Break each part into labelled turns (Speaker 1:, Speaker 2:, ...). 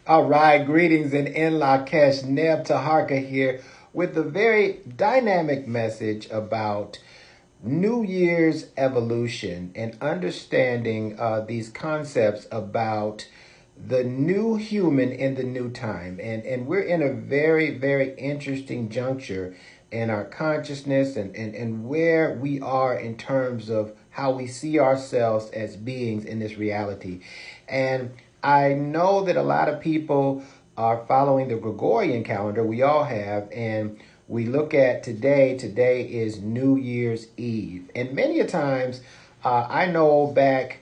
Speaker 1: All right, greetings in Lakesh, nebteharka here with a very dynamic message about New Year's evolution and understanding these concepts about the new human in the new time. And we're in a very interesting juncture in our consciousness and where we are in terms of how we see ourselves as beings in this reality. And I know that a lot of people are following the Gregorian calendar. We all have. And we look at today. Today is New Year's Eve. And many a times, I know back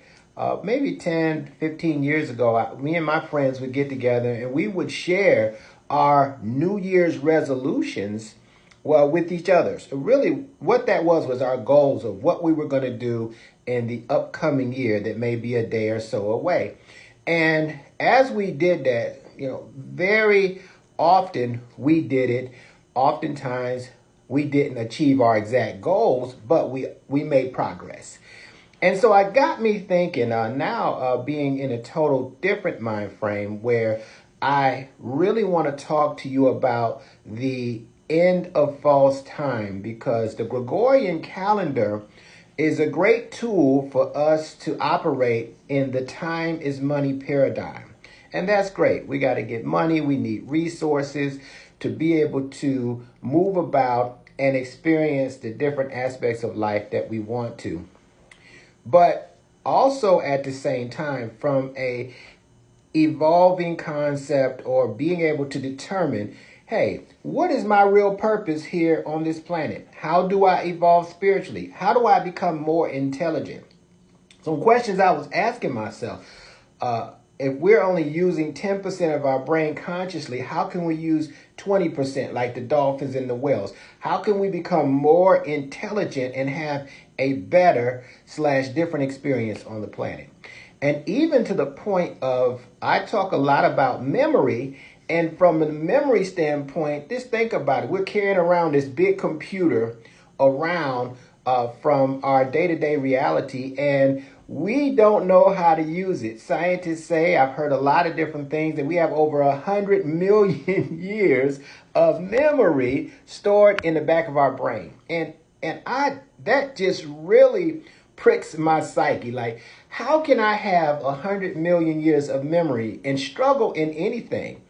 Speaker 1: maybe 10, 15 years ago, me and my friends would get together and we would share our New Year's resolutions with each other. So really what that was our goals of what we were going to do in the upcoming year that may be a day or so away. And as we did that, very often we did it. Oftentimes we didn't achieve our exact goals, but we made progress. And so it got me thinking now being in a total different mind frame where I really want to talk to you about the end of false time, because the Gregorian calendar is a great tool for us to operate in the time is money paradigm. And that's great. We got to get money. We need resources to be able to move about and experience the different aspects of life that we want to. But also at the same time, from a evolving concept or being able to determine, hey, what is my real purpose here on this planet? How do I evolve spiritually? How do I become more intelligent? Some questions I was asking myself. If we're only using 10% of our brain consciously, how can we use 20% like the dolphins and the whales? How can we become more intelligent and have a better / different experience on the planet? And even to the point of, I talk a lot about memory. And from a memory standpoint, just think about it. We're carrying around this big computer around from our day-to-day reality, and we don't know how to use it. Scientists say, I've heard a lot of different things, that we have over 100 million years of memory stored in the back of our brain. And that just really pricks my psyche. Like, how can I have 100 million years of memory and struggle in anything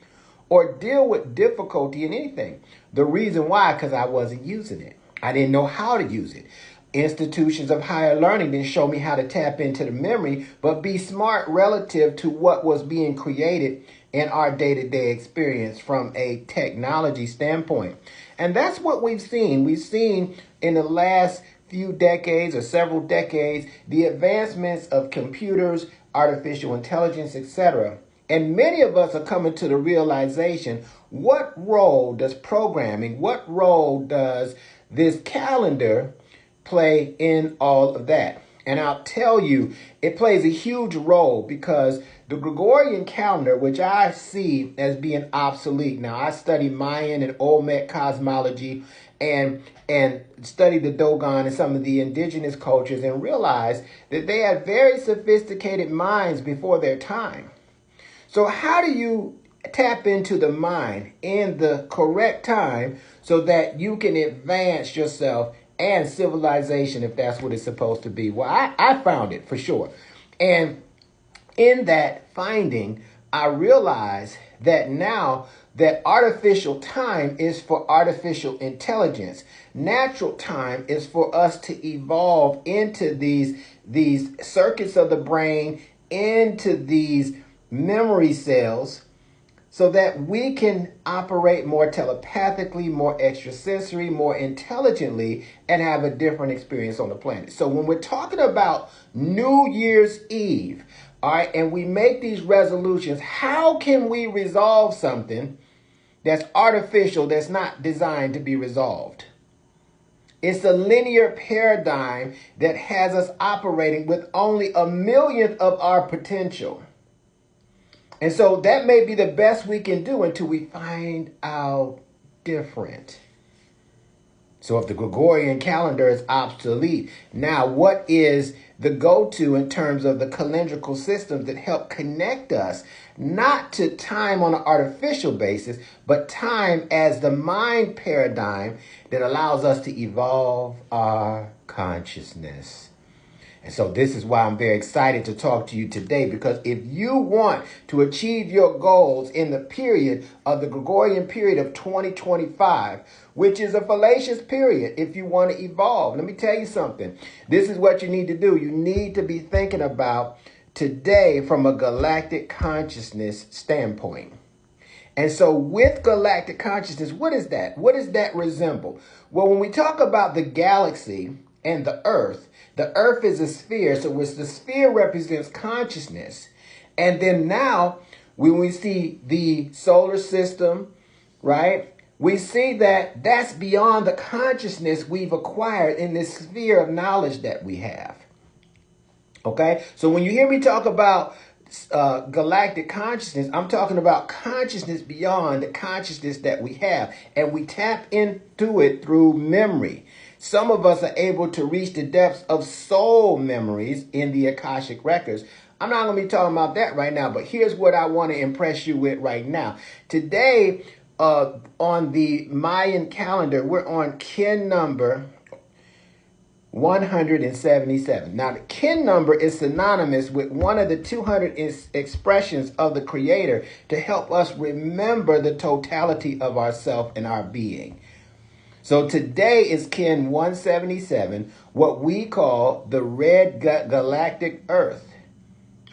Speaker 1: or deal with difficulty in anything? The reason why, because I wasn't using it. I didn't know how to use it. Institutions of higher learning didn't show me how to tap into the memory, but be smart relative to what was being created in our day-to-day experience from a technology standpoint. And that's what we've seen. We've seen in the last few decades or several decades, the advancements of computers, artificial intelligence, etc. And many of us are coming to the realization, what role does programming, what role does this calendar play in all of that? And I'll tell you, it plays a huge role, because the Gregorian calendar, which I see as being obsolete now, I study Mayan and Olmec cosmology and study the Dogon and some of the indigenous cultures, and realize that they had very sophisticated minds before their time. So how do you tap into the mind in the correct time so that you can advance yourself and civilization, if that's what it's supposed to be? Well, I found it for sure. And in that finding, I realized that now that artificial time is for artificial intelligence. Natural time is for us to evolve into these circuits of the brain, into these memory cells, so that we can operate more telepathically, more extrasensory, more intelligently, and have a different experience on the planet. So when we're talking about New Year's Eve, all right, and we make these resolutions, how can we resolve something that's artificial, that's not designed to be resolved? It's a linear paradigm that has us operating with only a millionth of our potential. And so that may be the best we can do until we find out different. So if the Gregorian calendar is obsolete, now what is the go-to in terms of the calendrical systems that help connect us not to time on an artificial basis, but time as the mind paradigm that allows us to evolve our consciousness? And so this is why I'm very excited to talk to you today, because if you want to achieve your goals in the period of the Gregorian period of 2025, which is a fallacious period if you want to evolve, let me tell you something. This is what you need to do. You need to be thinking about today from a galactic consciousness standpoint. And so with galactic consciousness, what is that? What does that resemble? Well, when we talk about the galaxy and the Earth is a sphere. So the sphere represents consciousness. And then now when we see the solar system, right, we see that that's beyond the consciousness we've acquired in this sphere of knowledge that we have. Okay, so when you hear me talk about galactic consciousness, I'm talking about consciousness beyond the consciousness that we have. And we tap into it through memory. Some of us are able to reach the depths of soul memories in the Akashic records. I'm not going to be talking about that right now, but here's what I want to impress you with right now. Today, on the Mayan calendar, we're on kin number 177. Now, the kin number is synonymous with one of the 200 expressions of the Creator to help us remember the totality of ourself and our being. So today is kin 177, what we call the red galactic Earth.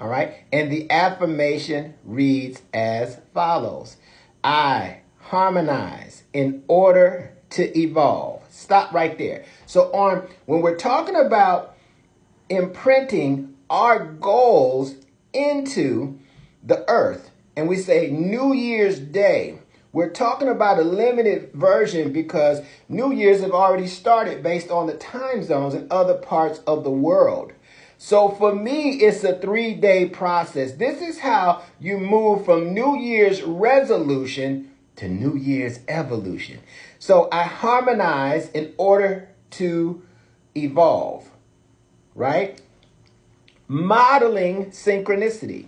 Speaker 1: All right. And the affirmation reads as follows. I harmonize in order to evolve. Stop right there. So when we're talking about imprinting our goals into the Earth, and we say New Year's Day, we're talking about a limited version because New Year's have already started based on the time zones in other parts of the world. So for me, it's a 3-day process. This is how you move from New Year's resolution to New Year's evolution. So I harmonize in order to evolve, right? Modeling synchronicity.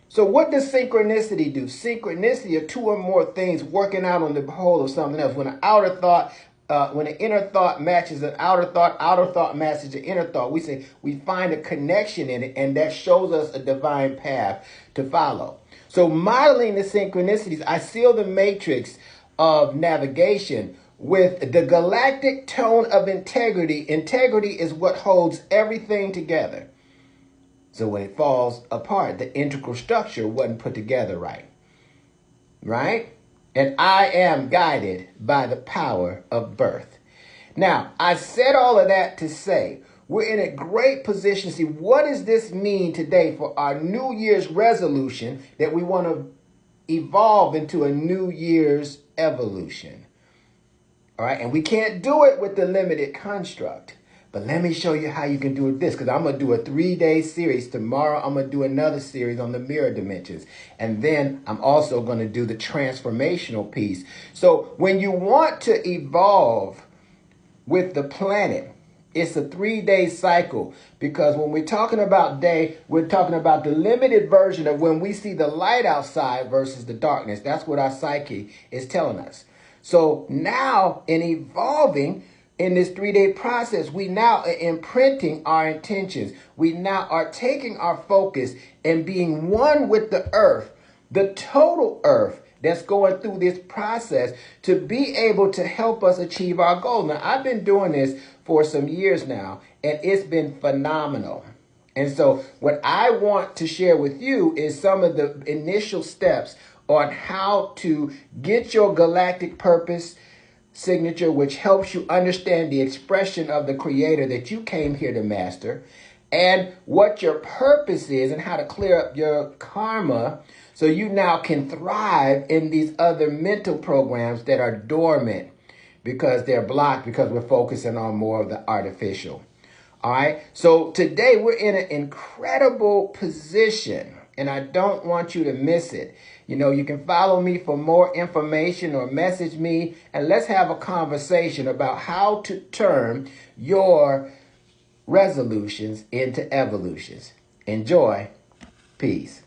Speaker 1: So what does synchronicity do? Synchronicity are two or more things working out on the whole of something else. When an inner thought matches an outer thought matches an inner thought, we find a connection in it, and that shows us a divine path to follow. So modeling the synchronicities, I seal the matrix of navigation with the galactic tone of integrity. Integrity is what holds everything together. So when it falls apart, the integral structure wasn't put together right. Right? And I am guided by the power of birth. Now, I said all of that to say we're in a great position to see what does this mean today for our New Year's resolution that we want to evolve into a New Year's evolution. All right? And we can't do it with the limited construct. But let me show you how you can do it because I'm going to do a 3-day series. Tomorrow, I'm going to do another series on the mirror dimensions. And then I'm also going to do the transformational piece. So when you want to evolve with the planet, it's a 3-day cycle because when we're talking about day, we're talking about the limited version of when we see the light outside versus the darkness. That's what our psyche is telling us. So now in evolving, in this 3-day process, we now are imprinting our intentions. We now are taking our focus and being one with the earth, the total earth that's going through this process to be able to help us achieve our goal. Now, I've been doing this for some years now, and it's been phenomenal. And so what I want to share with you is some of the initial steps on how to get your galactic purpose signature, which helps you understand the expression of the Creator that you came here to master, and what your purpose is and how to clear up your karma so you now can thrive in these other mental programs that are dormant because they're blocked because we're focusing on more of the artificial. All right. So today we're in an incredible position. and I don't want you to miss it. You can follow me for more information or message me, and let's have a conversation about how to turn your resolutions into evolutions. Enjoy. Peace.